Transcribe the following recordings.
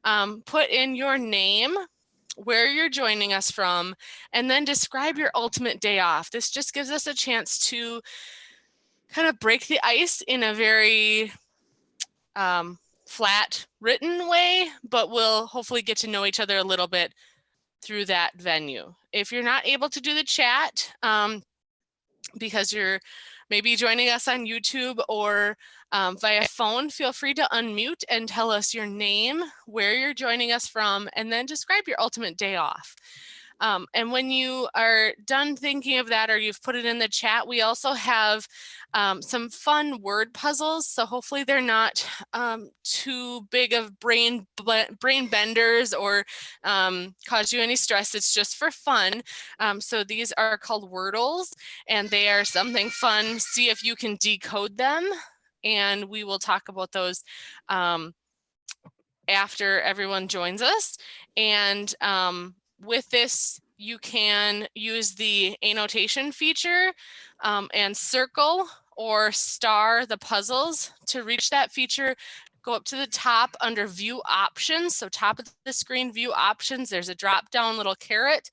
to put in your name, where you're joining us from, and then describe your ultimate day off. This just gives us a chance to kind of break the ice in a very flat written way, but we'll hopefully get to know each other a little bit through that venue. If you're not able to do the chat, because you're maybe joining us on YouTube or via phone, feel free to unmute and tell us your name, where you're joining us from, and then describe your ultimate day off. And when you are done thinking of that, or you've put it in the chat, we also have some fun word puzzles. So hopefully they're not too big of brain benders or cause you any stress. It's just for fun. So these are called Wordles, and they are something fun. See if you can decode them. And we will talk about those after everyone joins us. And with this, you can use the annotation feature and circle or star the puzzles. To reach that feature, go up to the top under view options. So top of the screen, view options, there's a drop down little caret,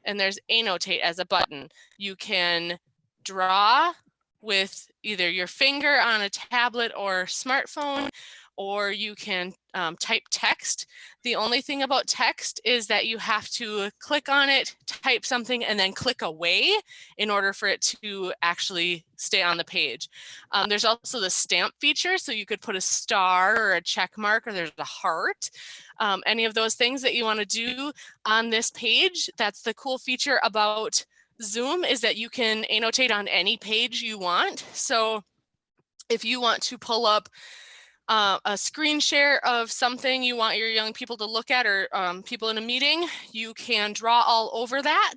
and there's annotate as a button. You can draw with either your finger on a tablet or smartphone, or you can type text. The only thing about text is that you have to click on it, type something, and then click away in order for it to actually stay on the page. There's also the stamp feature, so you could put a star or a check mark, or there's a heart. Any of those things that you want to do on this page. That's the cool feature about Zoom, is that you can annotate on any page you want. So if you want to pull up a screen share of something you want your young people to look at, or people in a meeting, you can draw all over that.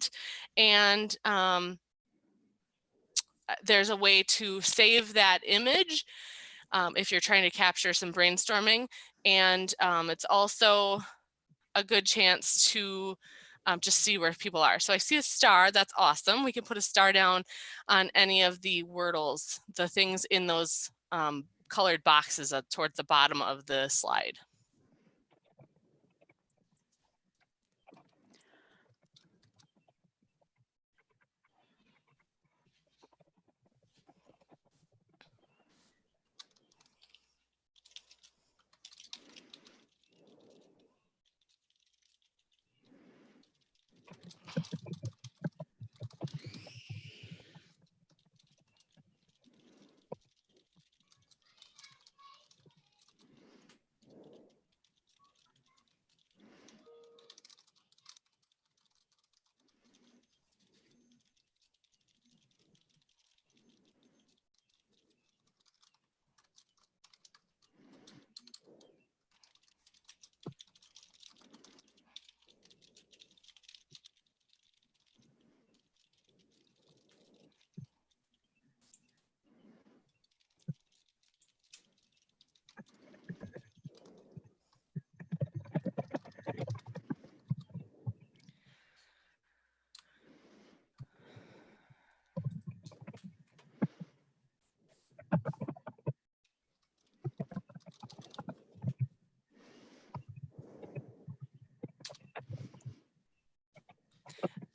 And there's a way to save that image if you're trying to capture some brainstorming. And it's also a good chance to just see where people are. So I see a star, that's awesome. We can put a star down on any of the Wordles, the things in those colored boxes towards the bottom of the slide.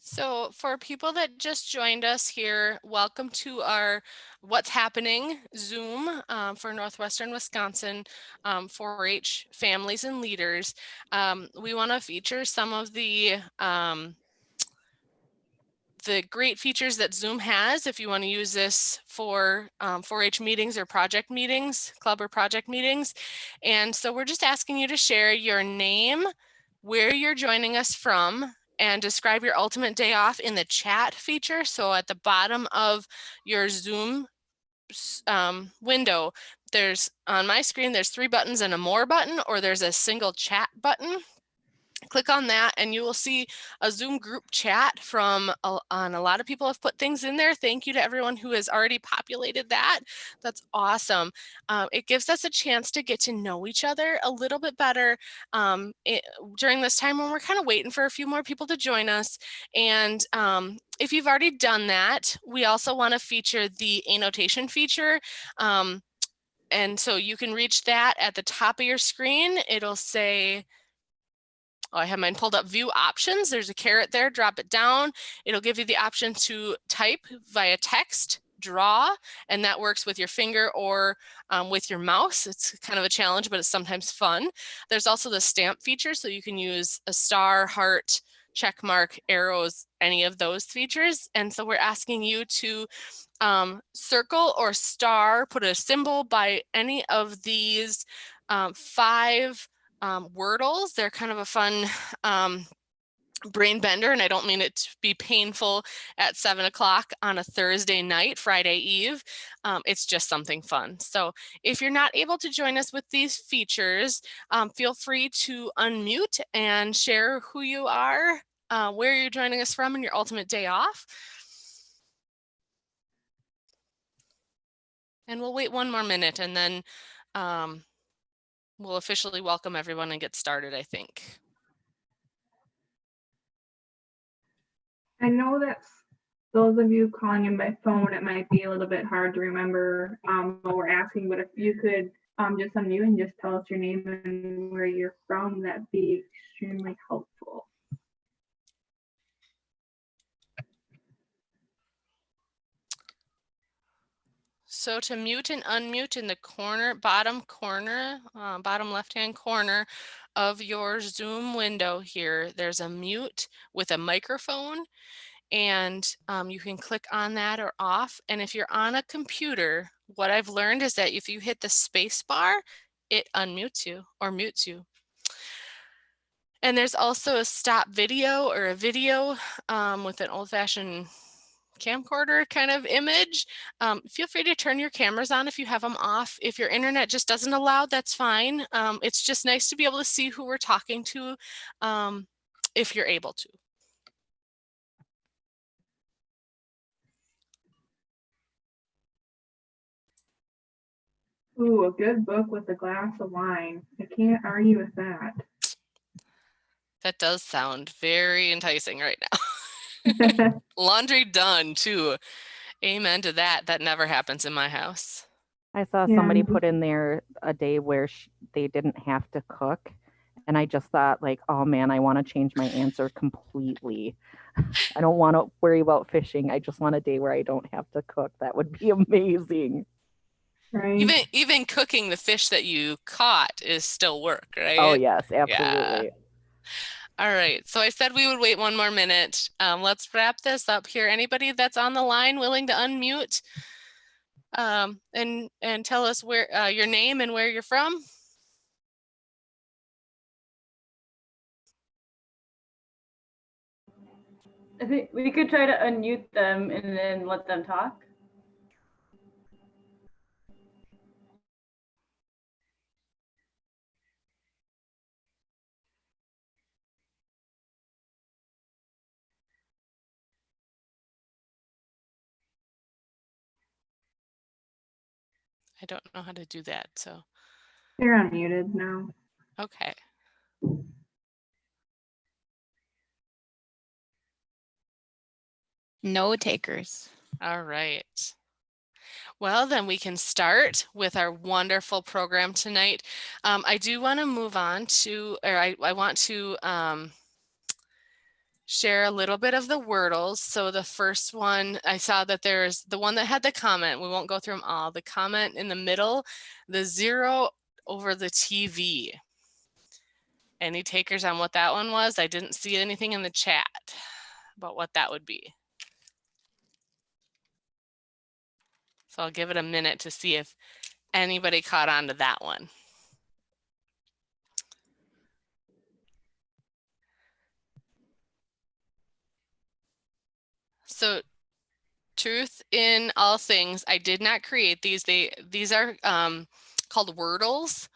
So for people that just joined us here, welcome to our What's Happening Zoom for Northwestern Wisconsin 4-H families and leaders. We want to feature some of the great features that Zoom has if you want to use this for 4-H meetings or project meetings, club or project meetings. And so we're just asking you to share your name, where you're joining us from, and describe your ultimate day off in the chat feature. So at the bottom of your Zoom window, there's, on my screen, there's 3 buttons and a more button, or there's a single chat button. Click on that and you will see a Zoom group chat from on a lot of people have put things in there. Thank you to everyone who has already populated that. That's awesome. It gives us a chance to get to know each other a little bit better during this time when we're kind of waiting for a few more people to join us. And if you've already done that, we also want to feature the annotation feature. And so you can reach that at the top of your screen. It'll say, oh, I have mine pulled up, view options. There's a caret there, drop it down. It'll give you the option to type via text, draw, and that works with your finger or with your mouse. It's kind of a challenge, but it's sometimes fun. There's also the stamp feature, so you can use a star, heart, check mark, arrows, any of those features. And so we're asking you to circle or star, put a symbol by any of these 5 Wordles. They're kind of a fun brain bender, and I don't mean it to be painful at 7 o'clock on a Thursday night, Friday Eve. It's just something fun. So if you're not able to join us with these features, feel free to unmute and share who you are, where you're joining us from, and your ultimate day off. And we'll wait 1 more minute, and then we'll officially welcome everyone and get started, I think. I know that those of you calling in by phone, it might be a little bit hard to remember what we're asking, but if you could just unmute and just tell us your name and where you're from, that'd be extremely helpful. So to mute and unmute in the corner, bottom left-hand corner of your Zoom window here, there's a mute with a microphone, and you can click on that or off. And if you're on a computer, what I've learned is that if you hit the space bar, it unmutes you or mutes you. And there's also a stop video or a video with an old-fashioned camcorder kind of image. Feel free to turn your cameras on if you have them off. If your internet just doesn't allow, that's fine. It's just nice to be able to see who we're talking to if you're able to. Ooh, a good book with a glass of wine. I can't argue with that. That does sound very enticing right now. Laundry done too. Amen to that. That never happens in my house. I saw somebody put in there a day where they didn't have to cook. And I just thought, like, oh man, I want to change my answer completely. I don't want to worry about fishing. I just want a day where I don't have to cook. That would be amazing. Right. Even cooking the fish that you caught is still work, right? Oh yes, absolutely. Yeah. All right, so I said we would wait 1 more minute. Let's wrap this up here. Anybody that's on the line willing to unmute and tell us where your name and where you're from? I think we could try to unmute them and then let them talk. I don't know how to do that, so. You're unmuted now. Okay. No takers. All right. Well, then we can start with our wonderful program tonight. I do want to move on to, or I want to share a little bit of the Wordles. So the first one, I saw that there's the one that had the comment. We won't go through them all. The comment in the middle, the 0 over the TV. Any takers on what that one was? I didn't see anything in the chat about what that would be. So I'll give it a minute to see if anybody caught on to that one. So truth in all things, I did not create these. These are called Wordles.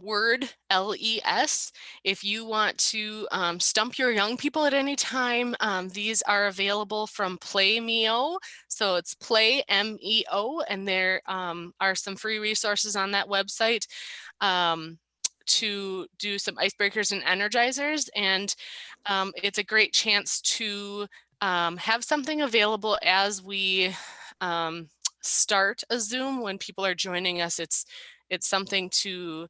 Word, L-E-S. If you want to stump your young people at any time, these are available from Playmeo. So it's Play, M-E-O, and there are some free resources on that website to do some icebreakers and energizers. And it's a great chance to have something available as we start a Zoom when people are joining us. It's something to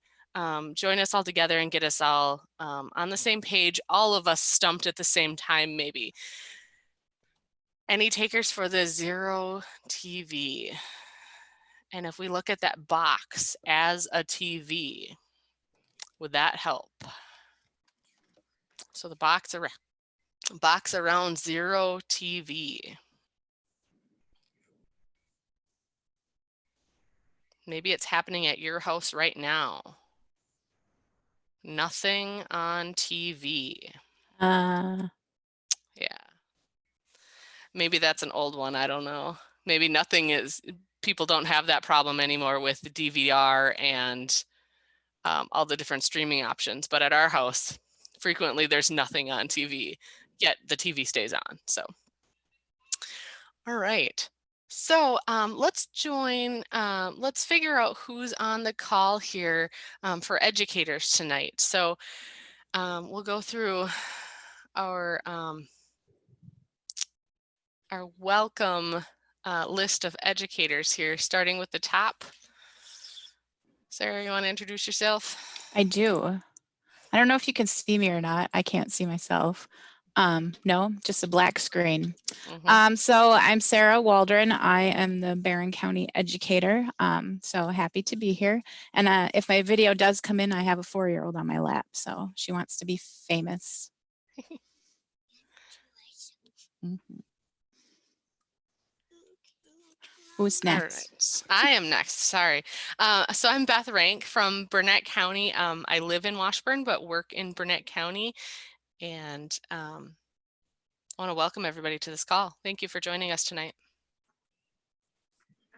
join us all together and get us all on the same page, all of us stumped at the same time maybe. Any takers for the Zero TV? And if we look at that box as a TV, would that help? So the box around Zero TV. Maybe it's happening at your house right now. Nothing on TV. Yeah. Maybe that's an old one. I don't know. Maybe nothing is, people don't have that problem anymore with the DVR and all the different streaming options. But at our house, frequently there's nothing on TV, yet the TV stays on. So, all right. So let's figure out who's on the call here for educators tonight. So we'll go through our welcome list of educators here, starting with the top. Sarah, you want to introduce yourself? I do. I don't know if you can see me or not. I can't see myself. No, just a black screen. So I'm Sarah Waldron. I am the Barron County educator. So happy to be here. And if my video does come in, I have a 4-year-old on my lap. So she wants to be famous. Who's next? Right. I am next. Sorry. So I'm Beth Rank from Burnett County. I live in Washburn, but work in Burnett County. And I want to welcome everybody to this call. Thank you for joining us tonight.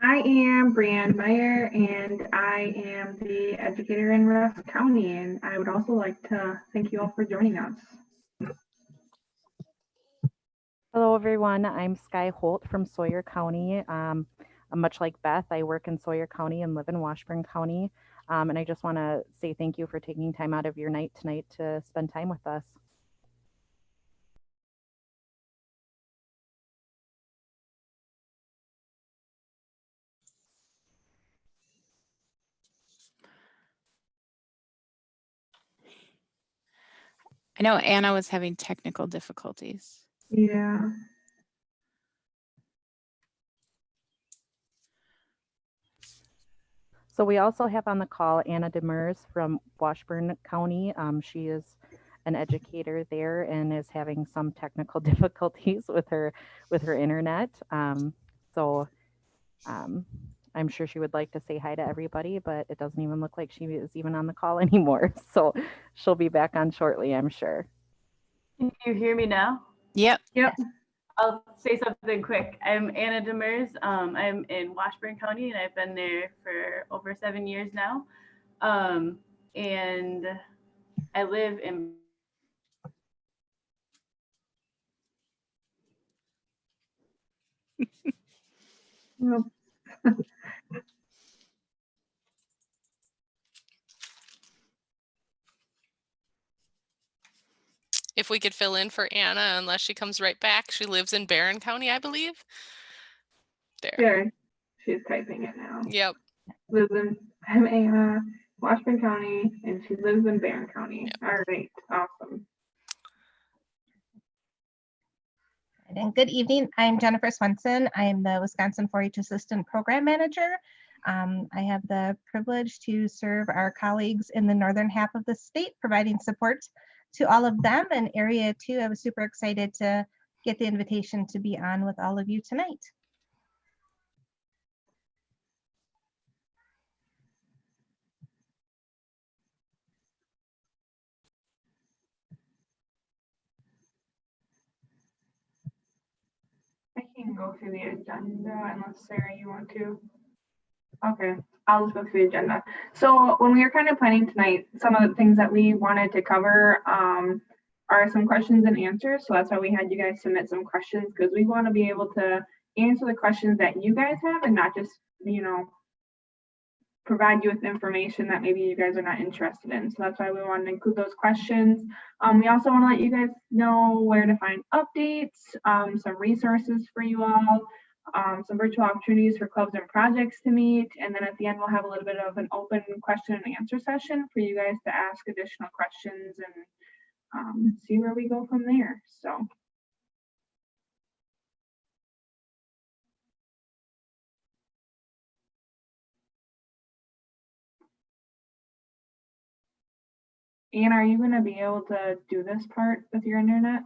I am Brianne Meyer, and I am the educator in Rusk County, and I would also like to thank you all for joining us. Hello, everyone. I'm Sky Holt from Sawyer County. Much like Beth, I work in Sawyer County and live in Washburn County. And I just want to say thank you for taking time out of your night tonight to spend time with us. I know Anna was having technical difficulties. Yeah. So we also have on the call Anna Demers from Washburn County. She is an educator there and is having some technical difficulties with her internet. So I'm sure she would like to say hi to everybody, but it doesn't even look like she is even on the call anymore. So she'll be back on shortly, I'm sure. Can you hear me now? Yep. Yep. I'll say something quick. I'm Anna Demers. I'm in Washburn County, and I've been there for over 7 years now. And I live in If we could fill in for Anna, unless she comes right back. She lives in Barron County, I believe. There, she's typing it now. Yep. I'm Anna, Washburn County, and she lives in Barron County. Yep. All right, awesome. And good evening. I'm Jennifer Swenson. I am the Wisconsin 4-H Assistant Program Manager. I have the privilege to serve our colleagues in the northern half of the state, providing support to all of them. And Area 2, I was super excited to get the invitation to be on with all of you tonight. I can go through the agenda unless Sarah, you want to. Okay, I'll just go through the agenda. So when we were kind of planning tonight, some of the things that we wanted to cover are some questions and answers. So that's why we had you guys submit some questions, because we want to be able to answer the questions that you guys have and not just, you know, provide you with information that maybe you guys are not interested in. So that's why we wanted to include those questions. We also want to let you guys know where to find updates, some resources for you all. some virtual opportunities for clubs and projects to meet. And then at the end, we'll have a little bit of an open question and answer session for you guys to ask additional questions and see where we go from there. So. Anne, are you going to be able to do this part with your internet?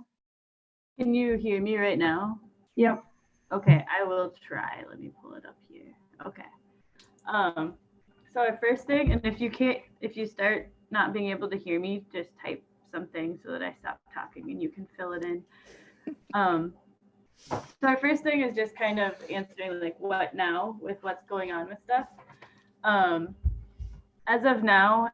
Can you hear me right now? Yep. Okay, I will try. Let me pull it up here. Okay. So our first thing, and if you start not being able to hear me, just type something so that I stop talking and you can fill it in. So our first thing is just kind of answering like what now with what's going on with stuff. As of now,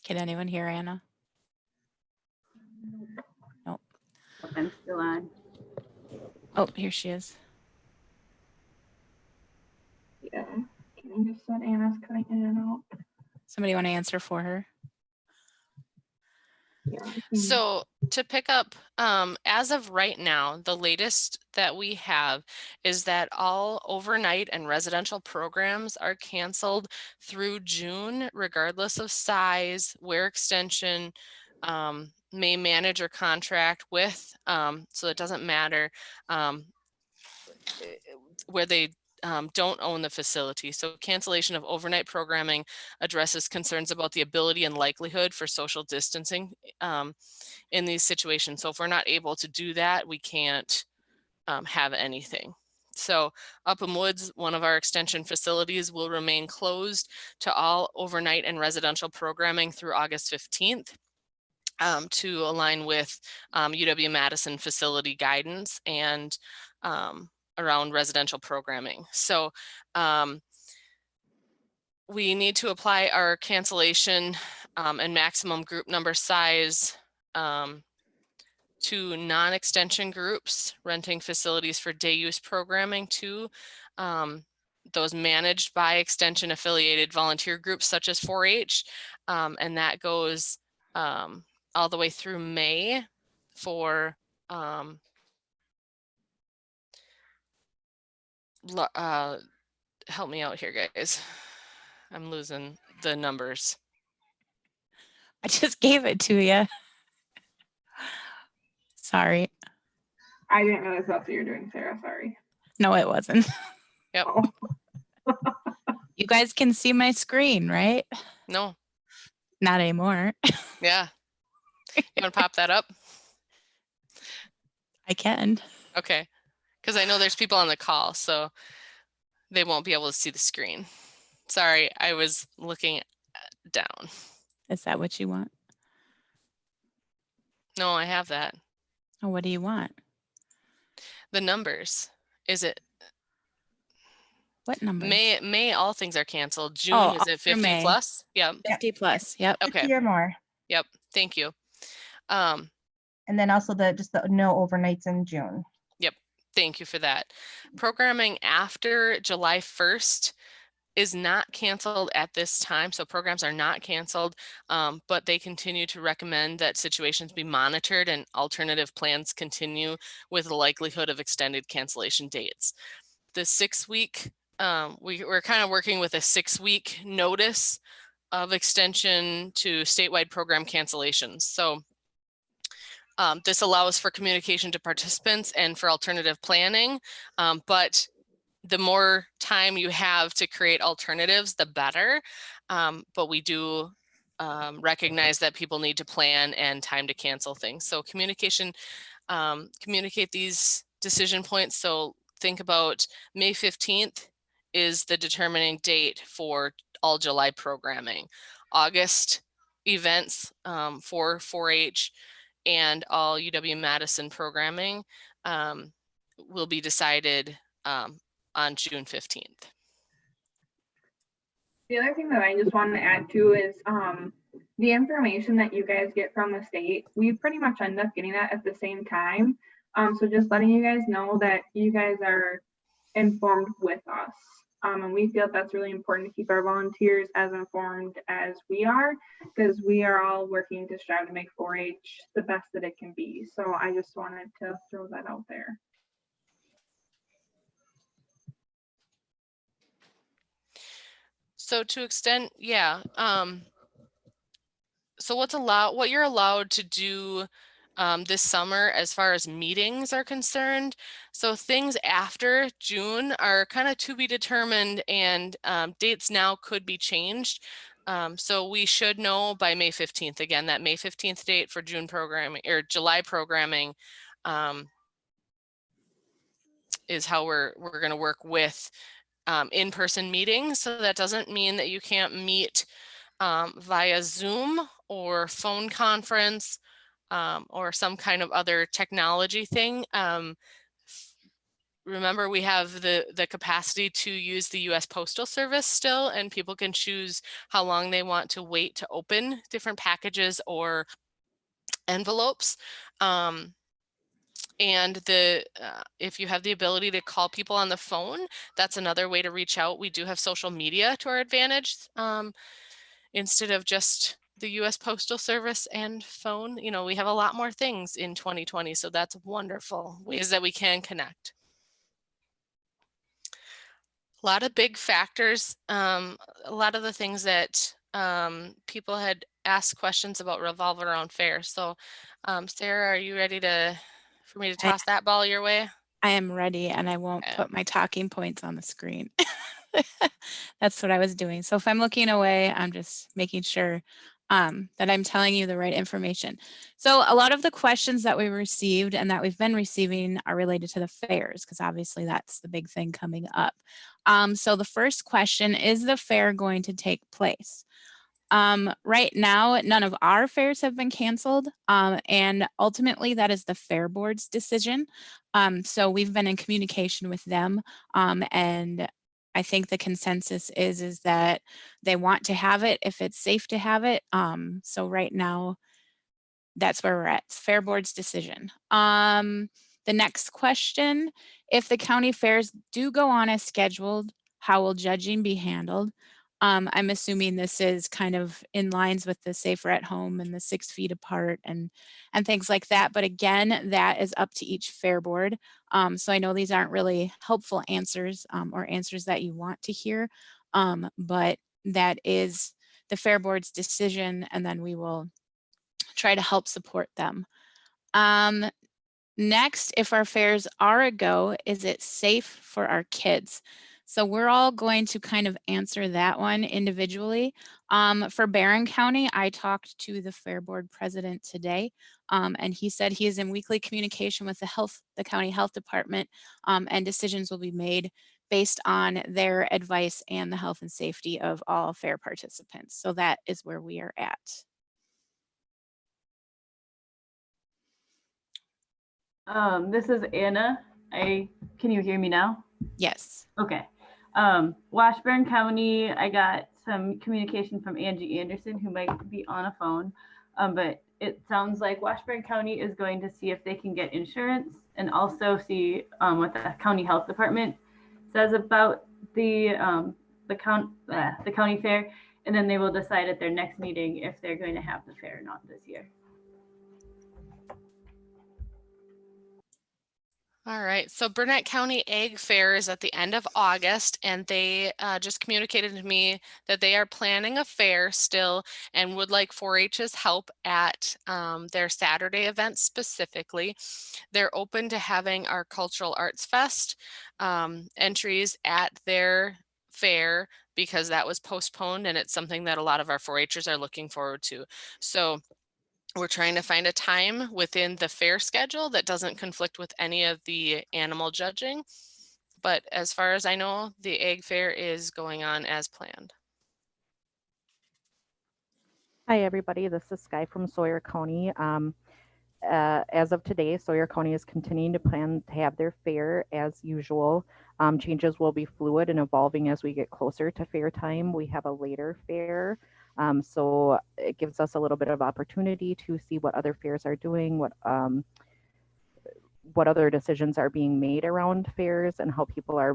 Can anyone hear Anna? Nope. I'm still on. Oh, here she is. Yeah. Can you just said Anna's cutting in and out? Somebody want to answer for her? Yeah. So to pick up, as of right now, the latest that we have is that all overnight and residential programs are canceled through June, regardless of size, where extension may manage or contract with. So it doesn't matter where they don't own the facility. So cancellation of overnight programming addresses concerns about the ability and likelihood for social distancing in these situations. So if we're not able to do that, we can't have anything. So Upham Woods, one of our extension facilities, will remain closed to all overnight and residential programming through August 15th. To align with UW-Madison facility guidance and around residential programming. So we need to apply our cancellation and maximum group number size to non-extension groups renting facilities for day use programming to those managed by extension affiliated volunteer groups such as 4-H, and that goes all the way through May for help me out here, guys. I'm losing the numbers. I just gave it to you. Sorry. I didn't realize that's what you're doing, Sarah. Sorry. No, it wasn't. Yep. Oh. You guys can see my screen, right? No. Not anymore. Yeah. You want to pop that up? I can. Okay. Because I know there's people on the call, so they won't be able to see the screen. Sorry, I was looking down. Is that what you want? No, I have that. Oh, what do you want? The numbers. Is it What number? May all things are canceled. June Oh, is all it through 50 May. plus? Yep. 50 plus. Yep. Okay. 50 or more. Yep. Thank you. And then also just the no overnights in June. Thank you for that. Programming after July 1st is not canceled at this time. So programs are not canceled, but they continue to recommend that situations be monitored and alternative plans continue with the likelihood of extended cancellation dates. The 6-week, we're kind of working with a 6-week notice of extension to statewide program cancellations. So this allows for communication to participants and for alternative planning, but the more time you have to create alternatives, the better. But we do recognize that people need to plan and time to cancel things. So communication, communicate these decision points. So think about May 15th is the determining date for all July programming. August events for 4-H and all UW-Madison programming will be decided on June 15th. The other thing that I just wanted to add too is the information that you guys get from the state, we pretty much end up getting that at the same time. So just letting you guys know that you guys are informed with us. And we feel that's really important to keep our volunteers as informed as we are, because we are all working to strive to make 4-H the best that it can be. So I just wanted to throw that out there. So to extend, yeah. So what you're allowed to do this summer as far as meetings are concerned. So things after June are kind of to be determined, and dates now could be changed. So we should know by May 15th, again, that May 15th date for June programming or July programming is how we're going to work with in-person meetings. So that doesn't mean that you can't meet via Zoom or phone conference or some kind of other technology thing. Remember, we have the capacity to use the US Postal Service still, and people can choose how long they want to wait to open different packages or envelopes. And if you have the ability to call people on the phone, that's another way to reach out. We do have social media to our advantage instead of just the US Postal Service and phone. You know, we have a lot more things in 2020, so that's wonderful ways that we can connect. A lot of big factors, a lot of the things that people had asked questions about revolve around fair. So Sarah, are you ready for me to toss that ball your way? I am ready, and I won't put my talking points on the screen. That's what I was doing. So if I'm looking away, I'm just making sure that I'm telling you the right information. So a lot of the questions that we received and that we've been receiving are related to the fairs, because obviously that's the big thing coming up. So the first question, is the fair going to take place? Right now, none of our fairs have been canceled, and ultimately that is the Fair Board's decision. So we've been in communication with them, and I think the consensus is that they want to have it if it's safe to have it. So right now, that's where we're at. It's Fair Board's decision. The next question, if the county fairs do go on as scheduled, how will judging be handled? I'm assuming this is kind of in lines with the safer at home and the 6 feet apart and things like that. But again, that is up to each fair board. So I know these aren't really helpful answers or answers that you want to hear, but that is the fair board's decision, and then we will try to help support them. Next, if our fairs are a go, is it safe for our kids? So we're all going to kind of answer that one individually. For Barron County, I talked to the Fair Board president today, and he said he is in weekly communication with the county health department, and decisions will be made based on their advice and the health and safety of all fair participants. So that is where we are at. This is Anna. Can you hear me now? Yes. Okay. Washburn County, I got some communication from Angie Anderson, who might be on a phone, but it sounds like Washburn County is going to see if they can get insurance and also see what the county health department says about the county fair, and then they will decide at their next meeting if they're going to have the fair or not this year. All right, so Burnett County Ag Fair is at the end of August, and they just communicated to me that they are planning a fair still and would like 4-H's help at their Saturday event specifically. They're open to having our Cultural Arts Fest entries at their fair because that was postponed, and it's something that a lot of our 4-H'ers are looking forward to. So we're trying to find a time within the fair schedule that doesn't conflict with any of the animal judging. But as far as I know, the Ag Fair is going on as planned. Hi, everybody. This is Sky from Sawyer County. as of today, Sawyer County is continuing to plan to have their fair as usual. Changes will be fluid and evolving as we get closer to fair time. We have a later fair, so it gives us a little bit of opportunity to see what other fairs are doing, what other decisions are being made around fairs, and how people are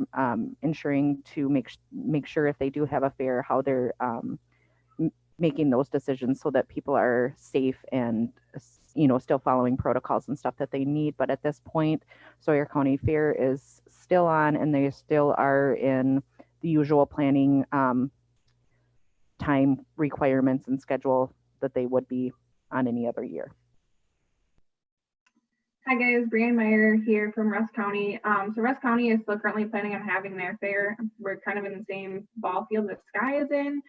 ensuring to make sure if they do have a fair, how they're making those decisions so that people are safe and still following protocols and stuff that they need. But at this point, Sawyer County Fair is still on, and they still are in the usual planning time requirements and schedule that they would be on any other year. Hi guys, Brianne Meyer here from Rusk County. So Rusk County is still currently planning on having their fair. We're kind of in the same ball field that Sky is in.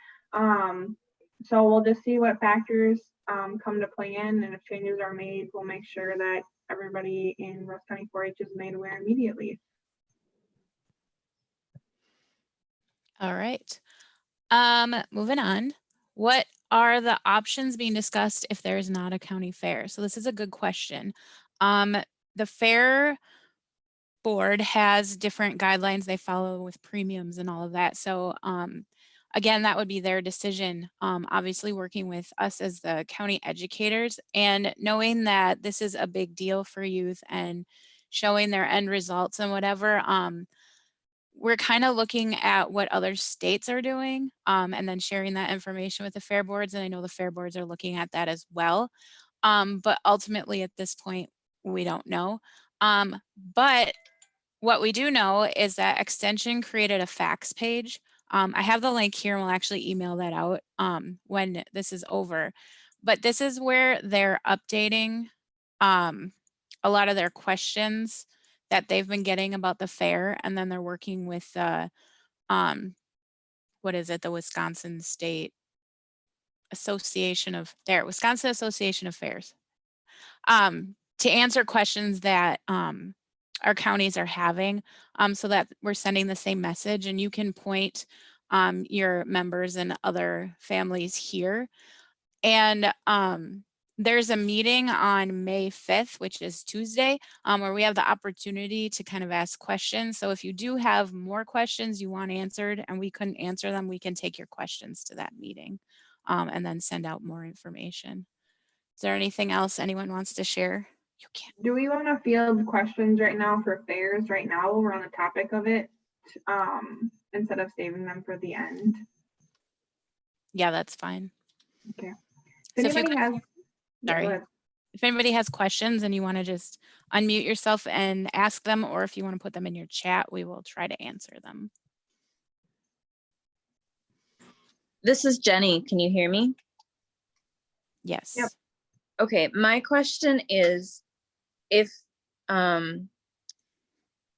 So we'll just see what factors come to play in, and if changes are made, we'll make sure that everybody in Rusk County 4-H is made aware immediately. All right. Moving on. What are the options being discussed if there is not a county fair? So this is a good question. The fair board has different guidelines they follow with premiums and all of that. So again, that would be their decision. Obviously working with us as the county educators and knowing that this is a big deal for youth and showing their end results and whatever. We're kind of looking at what other states are doing and then sharing that information with the fair boards. And I know the fair boards are looking at that as well. But ultimately at this point, we don't know. But what we do know is that Extension created a fax page. I have the link here and we'll actually email that out when this is over. But this is where they're updating a lot of their questions that they've been getting about the fair, and then they're working with the the Wisconsin State Association of Wisconsin Association of Fairs, to answer questions that our counties are having, so that we're sending the same message, and you can point your members and other families here. And there's a meeting on May 5th, which is Tuesday, where we have the opportunity to kind of ask questions. So if you do have more questions you want answered and we couldn't answer them, we can take your questions to that meeting and then send out more information. Is there anything else anyone wants to share? You can. Do we want to field questions right now for fairs right now while we're on the topic of it, instead of saving them for the end? Yeah, that's fine. Okay. So if anybody has, if anybody has questions and you want to just unmute yourself and ask them, or if you want to put them in your chat, we will try to answer them. This is Jenny. Can you hear me? Yes. Yep. Okay, my question is if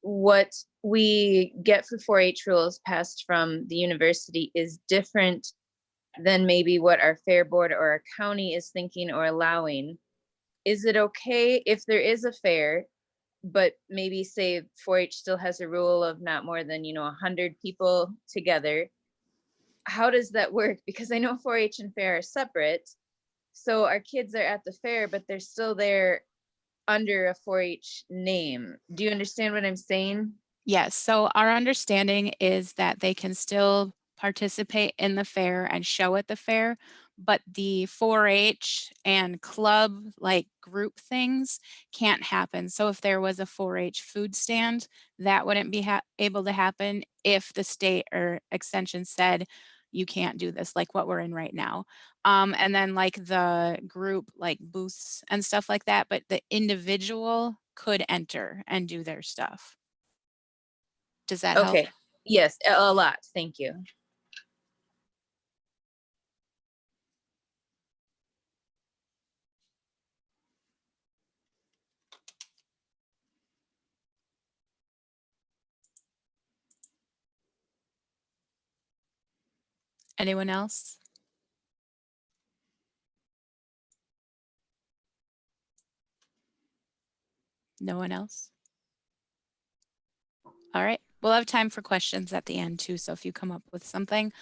what we get for 4-H rules passed from the university is different than maybe what our fair board or our county is thinking or allowing, is it okay if there is a fair, but maybe say 4-H still has a rule of not more than 100 people together? How does that work? Because I know 4-H and fair are separate. So our kids are at the fair, but they're still there under a 4-H name. Do you understand what I'm saying? Yes. So our understanding is that they can still participate in the fair and show at the fair, but the 4-H and club like group things can't happen. So if there was a 4-H food stand, that wouldn't be able to happen if the state or extension said you can't do this, like what we're in right now. And then like the group like booths and stuff like that, but the individual could enter and do their stuff. Does that help? Okay. Yes, a lot. Thank you. Anyone else? No one else? All right. We'll have time for questions at the end too. So if you come up with something,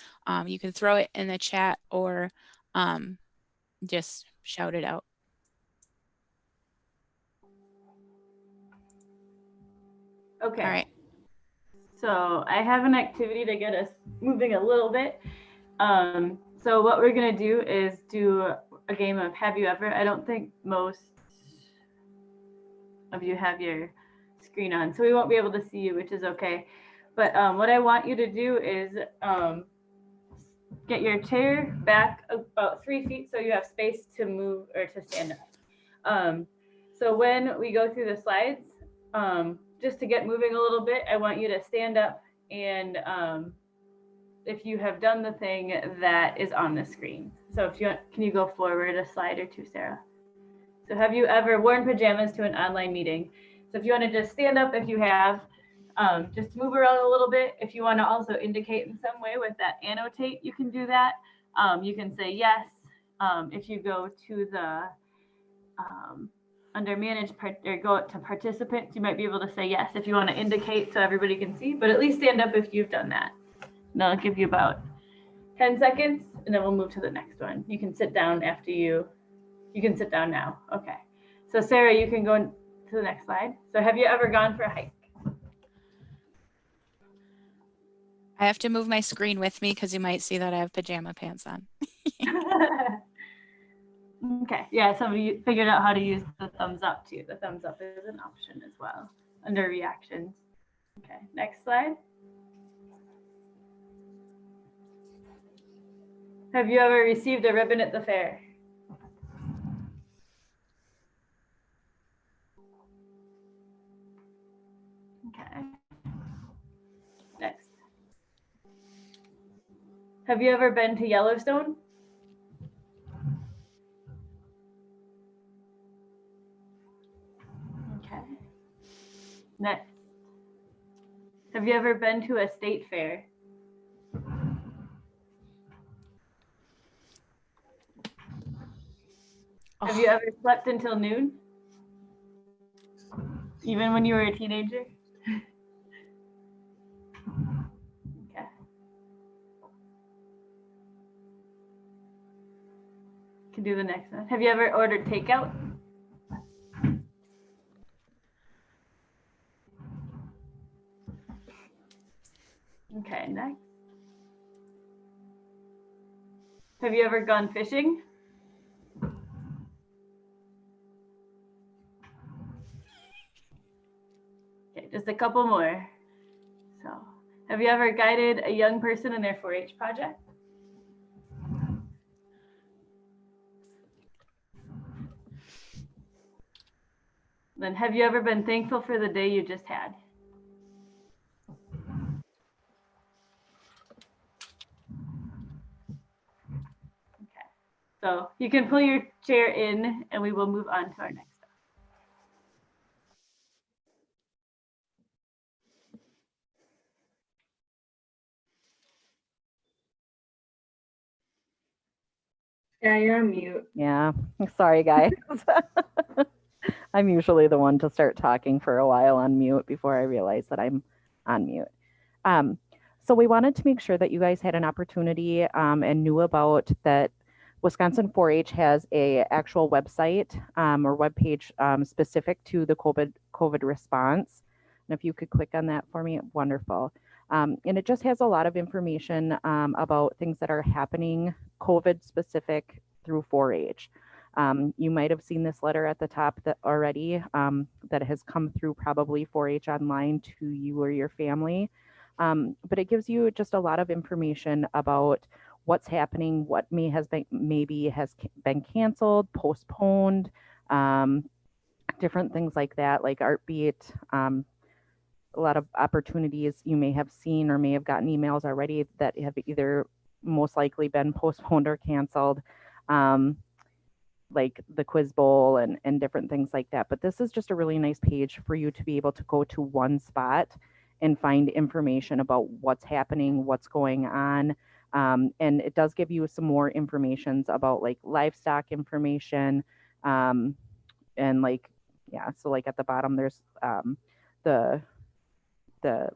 you can throw it in the chat or just shout it out. Okay. All right. So I have an activity to get us moving a little bit. So what we're gonna do is do a game of Have You Ever? I don't think most of you have your screen on, so we won't be able to see you, which is okay. But what I want you to do is get your chair back about 3 feet so you have space to move or to stand up. So when we go through the slides, just to get moving a little bit, I want you to stand up and if you have done the thing that is on the screen. So if you want, can you go forward a slide or two, Sarah? So have you ever worn pajamas to an online meeting? So if you want to just stand up, if you have, just move around a little bit. If you want to also indicate in some way with that annotate, you can do that. You can say yes. If you go to the under manage or go to participants, you might be able to say yes if you want to indicate so everybody can see, but at least stand up if you've done that. And I'll give you about 10 seconds and then we'll move to the next one. You can sit down after you can sit down now. Okay. So Sarah, you can go to the next slide. So have you ever gone for a hike? I have to move my screen with me because you might see that I have pajama pants on. Okay, yeah, somebody figured out how to use the thumbs up too. The thumbs up is an option as well under reactions. Okay, next slide. Have you ever received a ribbon at the fair? Okay. Next. Have you ever been to Yellowstone? Okay. Next. Have you ever been to a state fair? Have you ever slept until noon? Even when you were a teenager? Okay. Can do the next one. Have you ever ordered takeout? Okay, next. Have you ever gone fishing? Okay, just a couple more. So, have you ever guided a young person in their 4-H project? Then have you ever been thankful for the day you just had? Okay, so you can pull your chair in and we will move on to our next step. Yeah, you're on mute. Yeah, sorry guys. I'm usually the one to start talking for a while on mute before I realize that I'm on mute. So we wanted to make sure that you guys had an opportunity and knew about that Wisconsin 4-H has a actual website or webpage specific to the COVID response. And if you could click on that for me, wonderful. And it just has a lot of information about things that are happening COVID specific through 4-H. You might have seen this letter at the top that already that has come through probably 4-H online to you or your family. But it gives you just a lot of information about what's happening, what maybe has been canceled, postponed, different things like that, like ArtBeat. A lot of opportunities you may have seen or may have gotten emails already that have either most likely been postponed or canceled, like the Quiz Bowl and different things like that. But this is just a really nice page for you to be able to go to one spot and find information about what's happening, what's going on. And it does give you some more information about like livestock information. And like, yeah, so like at the bottom, there's the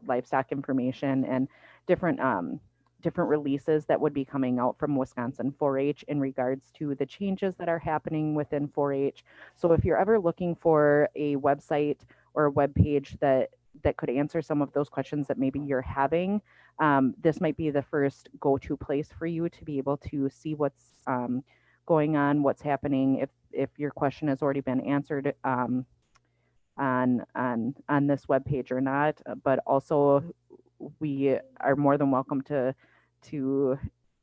livestock information and different releases that would be coming out from Wisconsin 4-H in regards to the changes that are happening within 4-H. So if you're ever looking for a website or a web page that that could answer some of those questions that maybe you're having, this might be the first go-to place for you to be able to see what's going on, what's happening, if your question has already been answered on this webpage or not. But also, we are more than welcome to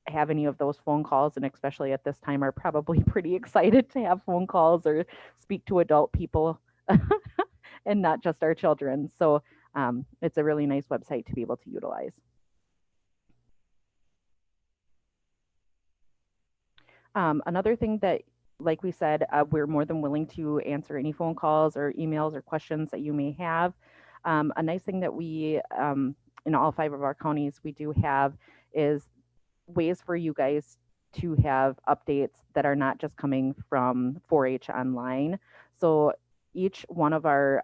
have any of those phone calls, and especially at this time are probably pretty excited to have phone calls or speak to adult people and not just our children. So it's a really nice website to be able to utilize. Another thing that, like we said, we're more than willing to answer any phone calls or emails or questions that you may have. A nice thing that we, in all 5 of our counties, we do have is ways for you guys to have updates that are not just coming from 4-H online. So each one of our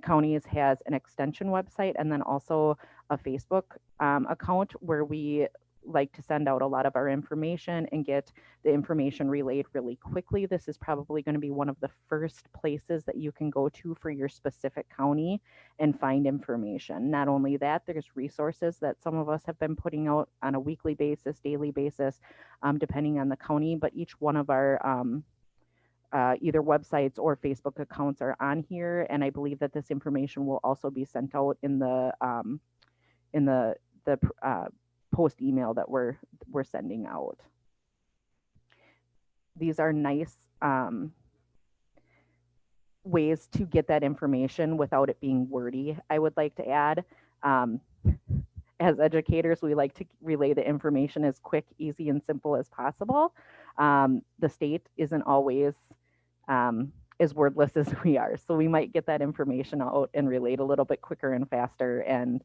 counties has an extension website and then also a Facebook account where we like to send out a lot of our information and get the information relayed really quickly. This is probably going to be one of the first places that you can go to for your specific county and find information. Not only that, there's resources that some of us have been putting out on a weekly basis, daily basis, depending on the county, but each one of our either websites or Facebook accounts are on here, and I believe that this information will also be sent out in the post email that we're sending out. These are nice ways to get that information without it being wordy. I would like to add, as educators, we like to relay the information as quick, easy, and simple as possible. The state isn't always as wordless as we are, so we might get that information out and relayed a little bit quicker and faster and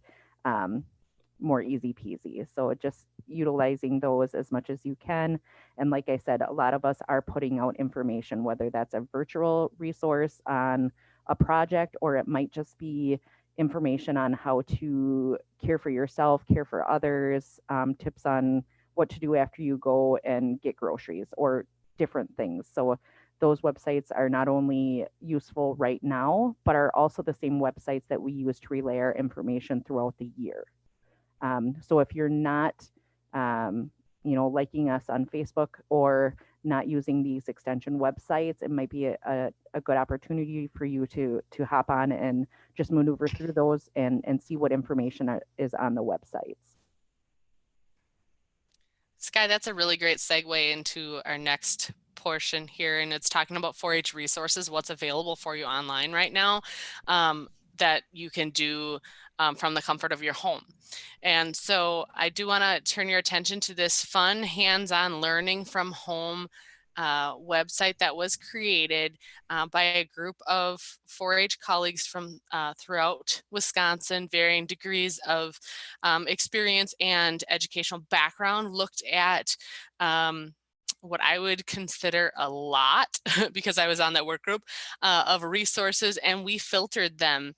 more easy peasy. So just utilizing those as much as you can. And like I said, a lot of us are putting out information, whether that's a virtual resource on a project, or it might just be information on how to care for yourself, care for others, tips on what to do after you go and get groceries or different things. So those websites are not only useful right now, but are also the same websites that we use to relay our information throughout the year. So if you're not, liking us on Facebook or not using these extension websites, it might be a good opportunity for you to hop on and just maneuver through those and see what information is on the websites. Sky, that's a really great segue into our next portion here, and it's talking about 4-H resources, what's available for you online right now that you can do from the comfort of your home. And so I do want to turn your attention to this fun hands-on learning from home website that was created by a group of 4-H colleagues from throughout Wisconsin, varying degrees of experience and educational background, looked at what I would consider a lot, because I was on that work group, of resources, and we filtered them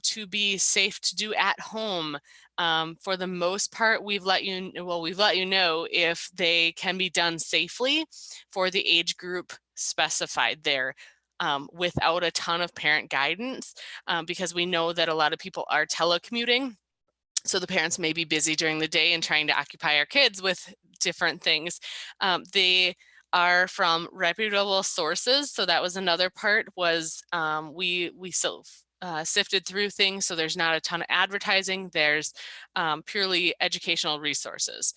to be safe to do at home. For the most part, we've let you know if they can be done safely for the age group specified there, without a ton of parent guidance, because we know that a lot of people are telecommuting. So the parents may be busy during the day and trying to occupy our kids with different things. They are from reputable sources. So that was another part, was we sifted through things. So there's not a ton of advertising. There's purely educational resources.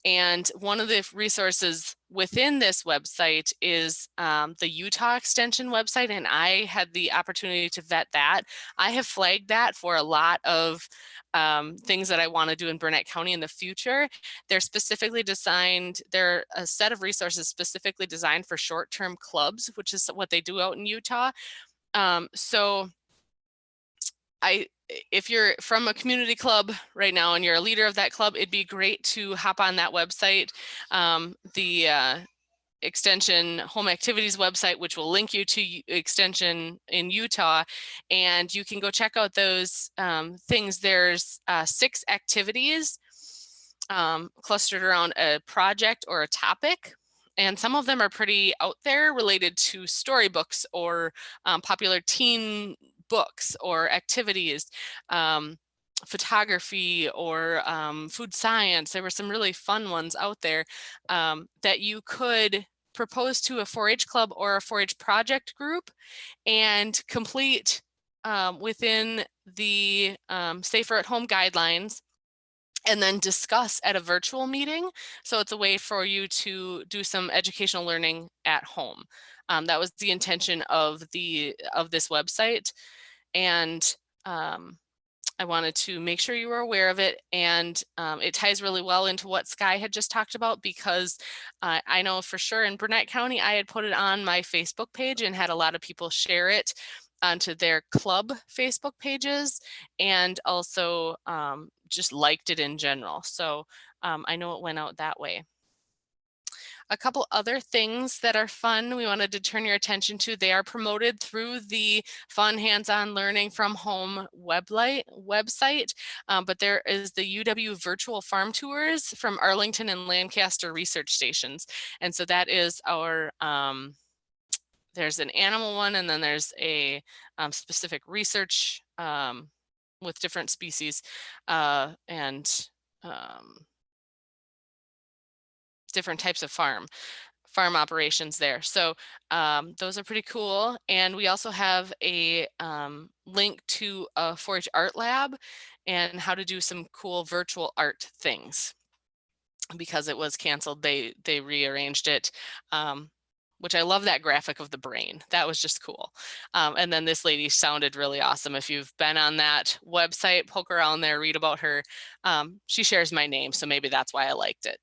And one of the resources within this website is the Utah Extension website, and I had the opportunity to vet that. I have flagged that for a lot of things that I want to do in Burnett County in the future. They're specifically designed, they're a set of resources specifically designed for short-term clubs, which is what they do out in Utah. So if you're from a community club right now and you're a leader of that club, it'd be great to hop on that website, the Extension Home Activities website, which will link you to Extension in Utah, and you can go check out those things. There's 6 activities clustered around a project or a topic. And some of them are pretty out there, related to storybooks or popular teen books or activities, photography or food science. There were some really fun ones out there that you could propose to a 4-H club or a 4-H project group and complete within the safer at home guidelines, and then discuss at a virtual meeting. So it's a way for you to do some educational learning at home. That was the intention of this website. And I wanted to make sure you were aware of it. And it ties really well into what Sky had just talked about, because I know for sure in Burnett County, I had put it on my Facebook page and had a lot of people share it onto their club Facebook pages, and also just liked it in general. So I know it went out that way. A couple other things that are fun we wanted to turn your attention to. They are promoted through the Fun Hands-On Learning from Home website, but there is the UW Virtual Farm Tours from Arlington and Lancaster research stations. And so that is our, there's an animal one, and then there's a specific research with different species and different types of farm operations there. So those are pretty cool. And we also have a link to a 4-H art lab and how to do some cool virtual art things. Because it was canceled, they rearranged it, which I love that graphic of the brain. That was just cool. And then this lady sounded really awesome. If you've been on that website, poke around there, read about her. She shares my name, so maybe that's why I liked it.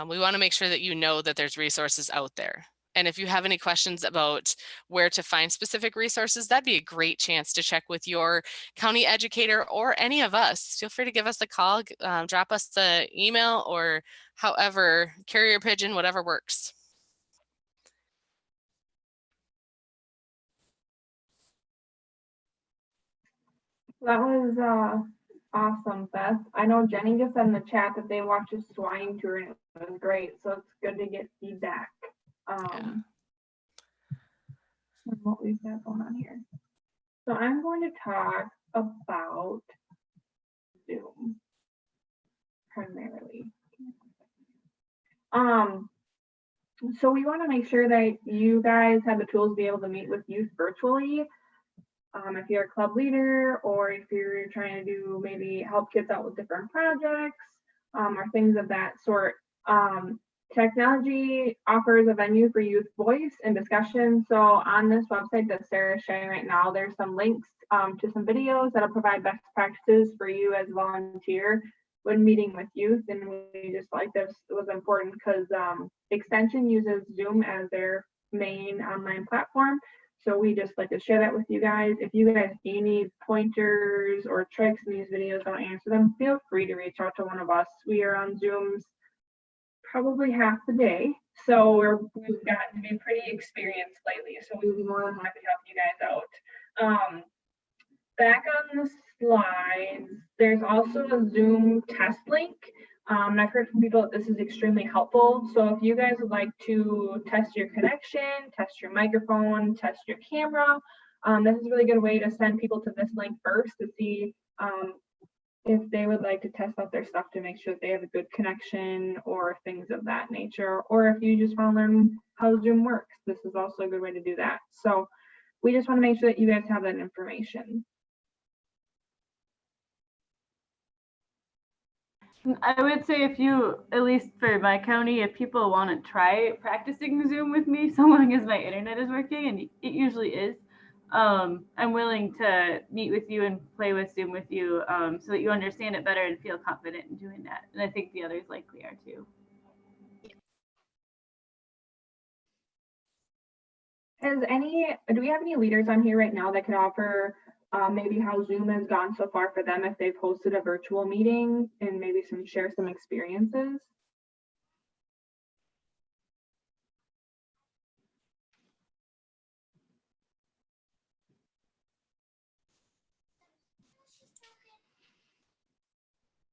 We want to make sure that you know that there's resources out there. And if you have any questions about where to find specific resources, that'd be a great chance to check with your county educator or any of us. Feel free to give us a call, drop us an email, or however, carrier pigeon, whatever works. That was awesome, Beth. I know Jenny just said in the chat that they watched a swine tour and it was great. So it's good to get feedback. Yeah. What we've got going on here. So I'm going to talk about Zoom primarily. So we want to make sure that you guys have the tools to be able to meet with youth virtually. If you're a club leader, or if you're trying to do maybe help kids out with different projects, or things of that sort. Technology offers a venue for youth voice and discussion. So on this website that Sarah's sharing right now, there's some links to some videos that'll provide best practices for you as a volunteer when meeting with youth. And we just like this, it was important because Extension uses Zoom as their main online platform. So we just like to share that with you guys. If you guys need pointers or tricks in these videos, don't answer them, feel free to reach out to one of us. We are on Zooms probably half the day. So we've gotten to be pretty experienced lately. So we would be more than happy to help you guys out. Back on the slides, there's also a Zoom test link. And I've heard from people that this is extremely helpful. So if you guys would like to test your connection, test your microphone, test your camera, this is a really good way to send people to this link first to see if they would like to test out their stuff to make sure that they have a good connection or things of that nature. Or if you just want to learn how Zoom works, this is also a good way to do that. So we just want to make sure that you guys have that information. I would say if you, at least for my county, if people want to try practicing Zoom with me, so long as my internet is working, and it usually is, I'm willing to meet with you and play with Zoom with you so that you understand it better and feel confident in doing that. And I think the others likely are too. Do we have any leaders on here right now that can offer maybe how Zoom has gone so far for them if they've hosted a virtual meeting, and maybe share some experiences?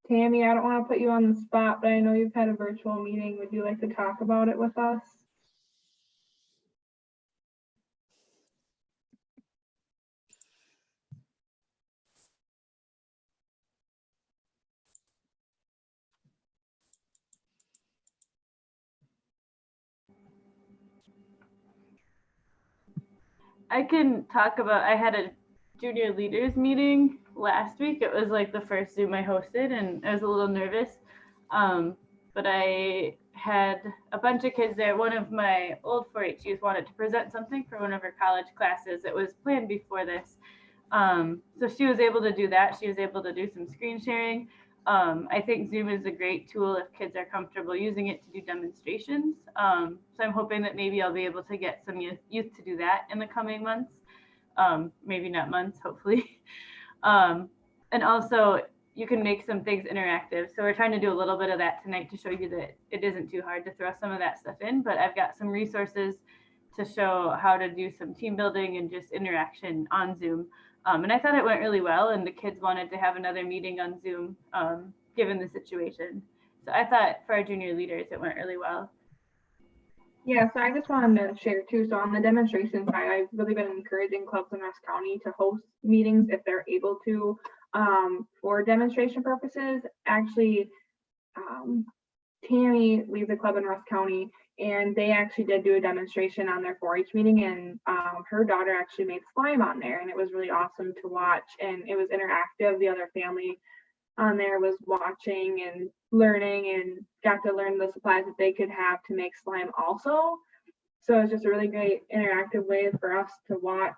Tammy, I don't want to put you on the spot, but I know you've had a virtual meeting. Would you like to talk about it with us? I can talk about, I had a junior leaders meeting last week. It was like the first Zoom I hosted, and I was a little nervous. But I had a bunch of kids there. One of my old 4-H youth wanted to present something for one of her college classes. It was planned before this. So she was able to do that. She was able to do some screen sharing. I think Zoom is a great tool if kids are comfortable using it to do demonstrations. So I'm hoping that maybe I'll be able to get some youth to do that in the coming months. Maybe not months, hopefully. And also you can make some things interactive. So we're trying to do a little bit of that tonight to show you that it isn't too hard to throw some of that stuff in, but I've got some resources to show how to do some team building and just interaction on Zoom. And I thought it went really well, and the kids wanted to have another meeting on Zoom, given the situation. So I thought for our junior leaders, it went really well. Yeah, so I just wanted to share too. So on the demonstration side, I've really been encouraging clubs in Rusk County to host meetings if they're able to, for demonstration purposes. Actually, Tammy leads a club in Rusk County, and they actually did do a demonstration on their 4-H meeting, and her daughter actually made slime on there, and it was really awesome to watch, and it was interactive. The other family on there was watching and learning and got to learn the supplies that they could have to make slime also. So it's just a really great interactive way for us to watch.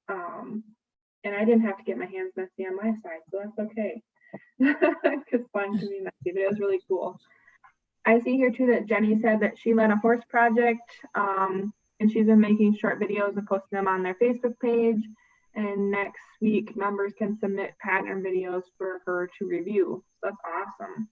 And I didn't have to get my hands messy on my side, so that's okay. Because slime can be messy, but it was really cool. I see here too that Jenny said that she led a horse project, and she's been making short videos and posting them on their Facebook page. And next week, members can submit pattern videos for her to review. So that's awesome.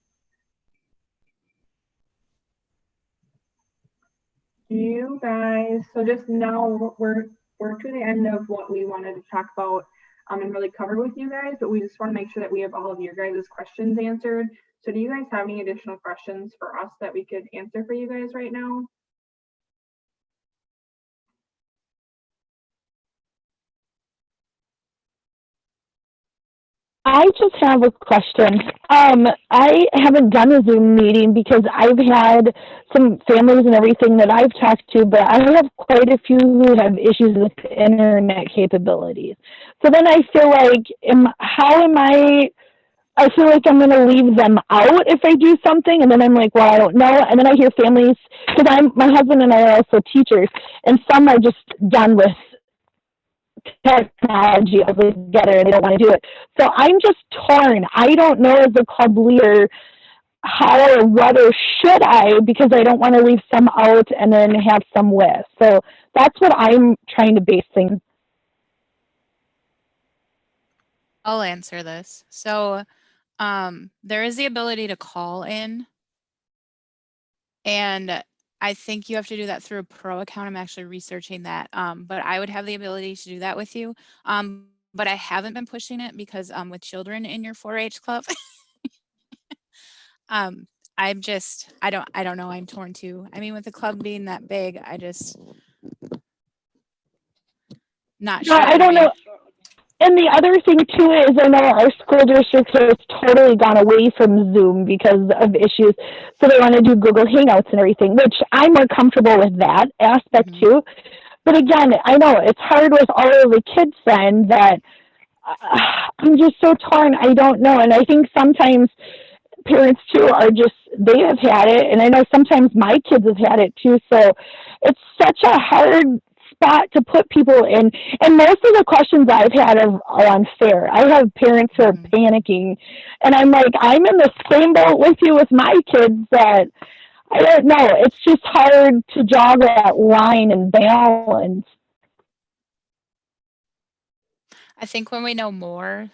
You guys, so just now we're to the end of what we wanted to talk about and really cover with you guys, but we just want to make sure that we have all of your guys' questions answered. So do you guys have any additional questions for us that we could answer for you guys right now? I just have a question. I haven't done a Zoom meeting because I've had some families and everything that I've talked to, but I have quite a few who have issues with internet capabilities. So then I feel like, I feel like I'm going to leave them out if I do something, and then I'm like, well, I don't know. And then I hear families, because my husband and I are also teachers, and some are just done with technology altogether and they don't want to do it. So I'm just torn. I don't know as a club leader how or what or should I, because I don't want to leave some out and then have some with. So that's what I'm trying to base things. I'll answer this. So there is the ability to call in, and I think you have to do that through a pro account. I'm actually researching that, but I would have the ability to do that with you. But I haven't been pushing it because with children in your 4-H club, I don't know. I'm torn too. I mean, with the club being that big, I just not sure. I don't know. And the other thing too is I know our school district has totally gone away from Zoom because of issues. So they want to do Google Hangouts and everything, which I'm more comfortable with that aspect too. But again, I know it's hard with all of the kids then that I'm just so torn. I don't know. And I think sometimes parents too are just, they have had it. And I know sometimes my kids have had it too. So it's such a hard spot to put people in, and most of the questions I've had are unfair. I have parents who are panicking, and I'm like, I'm in the same boat with you with my kids that I don't know. It's just hard to draw that line and balance. I think when we know more,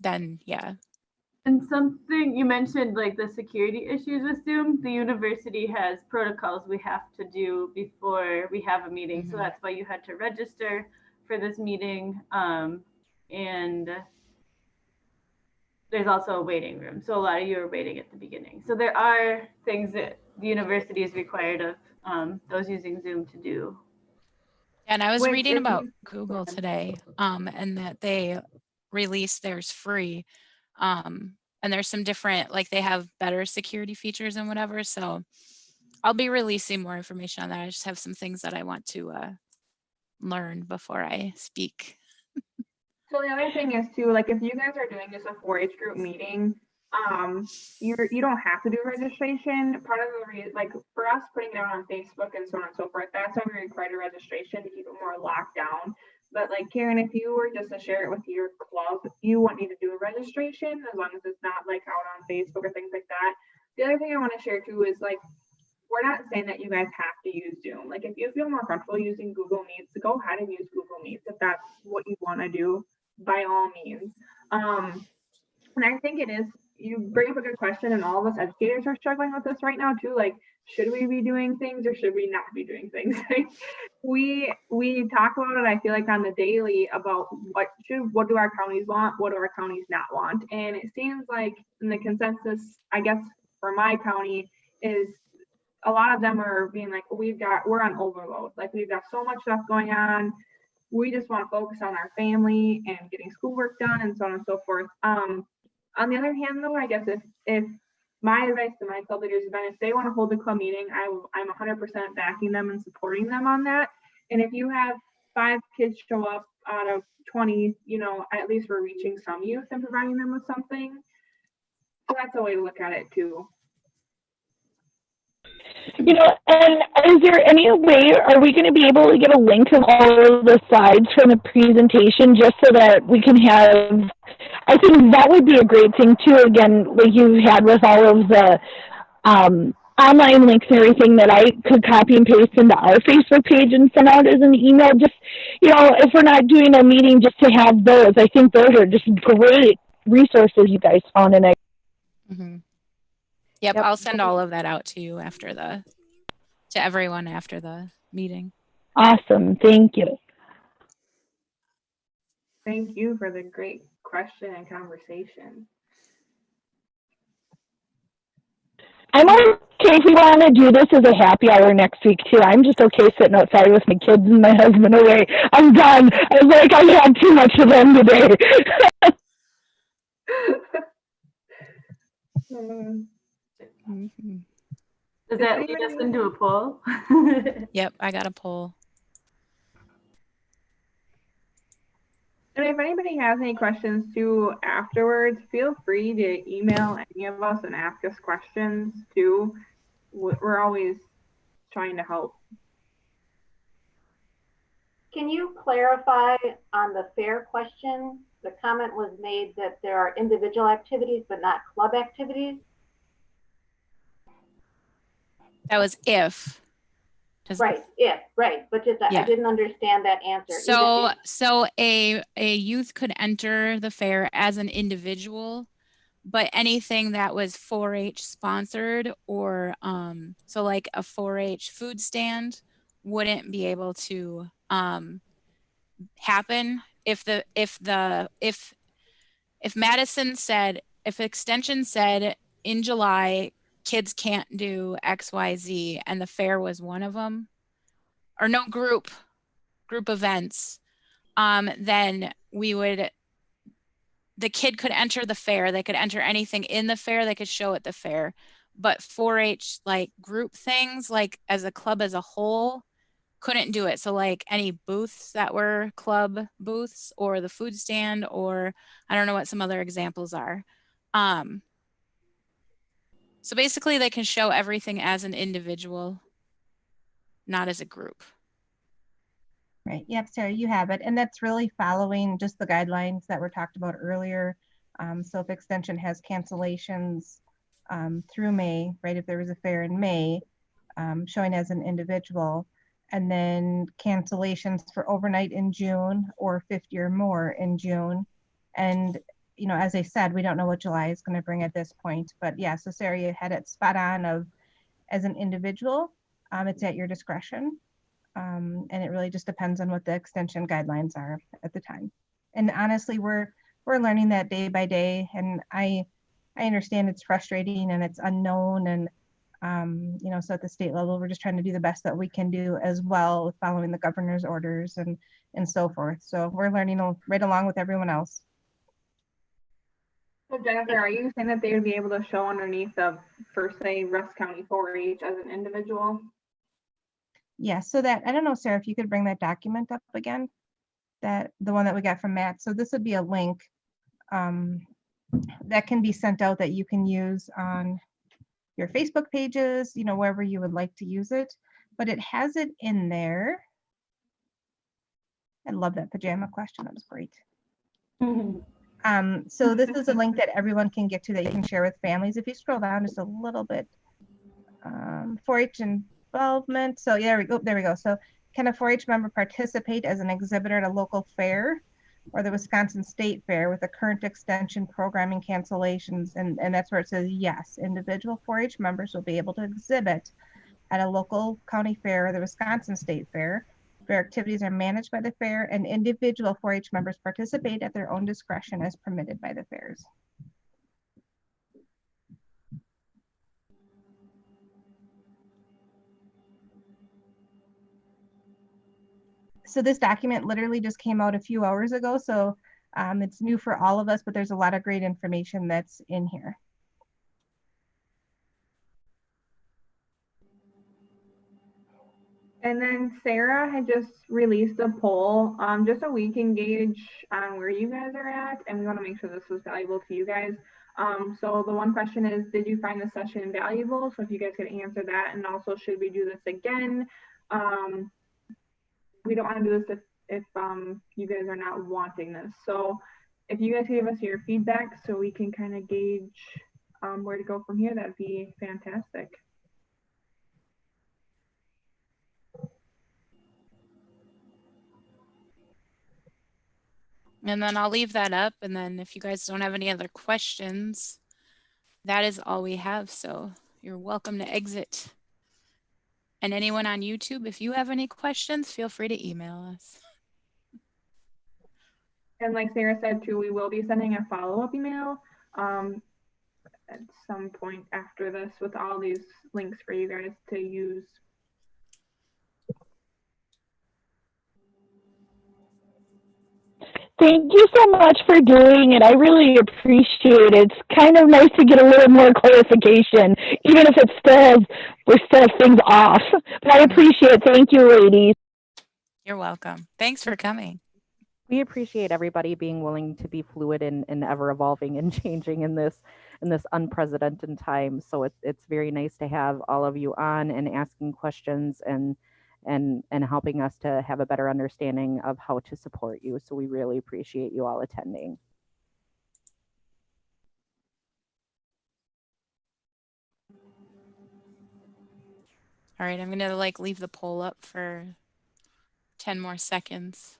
then yeah. And something you mentioned, like the security issues with Zoom, the university has protocols we have to do before we have a meeting. So that's why you had to register for this meeting. And there's also a waiting room. So a lot of you are waiting at the beginning. So there are things that the university is required of those using Zoom to do. And I was reading about Google today, and that they released theirs free. And there's some different, like they have better security features and whatever. So I'll be releasing more information on that. I just have some things that I want to learn before I speak. So the other thing is too, like if you guys are doing just a 4-H group meeting, you don't have to do registration. Part of the reason, like for us putting it out on Facebook and so on and so forth, that's why we require registration to keep it more locked down. But like Karen, if you were just to share it with your club, you won't need to do a registration as long as it's not like out on Facebook or things like that. The other thing I want to share too is like, we're not saying that you guys have to use Zoom. Like if you feel more comfortable using Google Meets, go ahead and use Google Meets if that's what you want to do, by all means. And I think it is, you bring up a good question, and all of us educators are struggling with this right now too. Like, should we be doing things or should we not be doing things? we talk about it, I feel like on the daily, about what do our counties want, what do our counties not want. And it seems like in the consensus, I guess for my county, is a lot of them are being like, we're on overload. Like we've got so much stuff going on. We just want to focus on our family and getting schoolwork done and so on and so forth. On the other hand, though, I guess if my advice to my club leaders has been, if they want to hold the club meeting, I'm 100% backing them and supporting them on that. And if you have 5 kids show up out of 20, at least we're reaching some youth and providing them with something. So that's a way to look at it too. And is there any way, are we going to be able to get a link of all of the slides from the presentation just so that we can have, I think that would be a great thing too, again, like you had with all of the online links and everything that I could copy and paste into our Facebook page and send out as an email. Just, if we're not doing a meeting, just to have those. I think those are just great resources you guys found. And Yep, I'll send all of that out to you to everyone after the meeting. Awesome. Thank you. Thank you for the great question and conversation. I'm okay if we want to do this as a happy hour next week too. I'm just okay sitting outside with my kids and my husband away. I'm done. I was like, I had too much of them today. Does that lead us into a poll? Yep, I got a poll. And if anybody has any questions too afterwards, feel free to email any of us and ask us questions too. We're always trying to help. Can you clarify on the fair question? The comment was made that there are individual activities but not club activities. That was if. Right, but just I didn't understand that answer. So a youth could enter the fair as an individual, but anything that was 4-H sponsored or so like a 4-H food stand wouldn't be able to happen if Madison said, if Extension said in July kids can't do XYZ and the fair was one of them, or no group events, then the kid could enter the fair. They could enter anything in the fair. They could show at the fair. But 4-H like group things, like as a club as a whole, couldn't do it. So like any booths that were club booths or the food stand, or I don't know what some other examples are. So basically they can show everything as an individual, not as a group. Right. Yep, Sarah, you have it. And that's really following just the guidelines that were talked about earlier. So if Extension has cancellations through May, right, if there was a fair in May, showing as an individual, and then cancellations for overnight in June or 50 or more in June. And, as I said, we don't know what July is going to bring at this point. But yeah, so Sarah, you had it spot on of as an individual, it's at your discretion. And it really just depends on what the Extension guidelines are at the time. And honestly, we're learning that day by day. And I understand it's frustrating and it's unknown. And, so at the state level, we're just trying to do the best that we can do as well, following the governor's orders and so forth. So we're learning right along with everyone else. So Jennifer, are you saying that they would be able to show underneath of, for say, Rusk County 4-H as an individual? Yeah, so that, I don't know, Sarah, if you could bring that document up again, that the one that we got from Matt. So this would be a link that can be sent out that you can use on your Facebook pages, you know, wherever you would like to use it. But it has it in there. I love that pajama question. That was great. So this is a link that everyone can get to that you can share with families. If you scroll down just a little bit, 4-H involvement. So yeah, there we go. So can a 4-H member participate as an exhibitor at a local fair or the Wisconsin State Fair with the current extension programming cancellations? And that's where it says yes, individual 4-H members will be able to exhibit at a local county fair or the Wisconsin State Fair. Fair activities are managed by the fair, and individual 4-H members participate at their own discretion as permitted by the fairs. So this document literally just came out a few hours ago, so it's new for all of us, but there's a lot of great information that's in here. And then Sarah had just released a poll just so we can gauge on where you guys are at, and we want to make sure this was valuable to you guys. So the one question is, did you find the session valuable? So if you guys could answer that, and also should we do this again? We don't want to do this if you guys are not wanting this. So if you guys give us your feedback so we can kind of gauge where to go from here, that'd be fantastic. And then I'll leave that up. And then if you guys don't have any other questions, that is all we have. So you're welcome to exit. And anyone on YouTube, if you have any questions, feel free to email us. And like Sarah said too, we will be sending a follow-up email at some point after this with all these links for you guys to use. Thank you so much for doing it. I really appreciate it. It's kind of nice to get a little more clarification, even if it still, we're still things off. But I appreciate it. Thank you, ladies. You're welcome. Thanks for coming. We appreciate everybody being willing to be fluid and ever evolving and changing in this unprecedented time. So it's very nice to have all of you on and asking questions and helping us to have a better understanding of how to support you. So we really appreciate you all attending. All right, I'm gonna leave the poll up for 10 more seconds.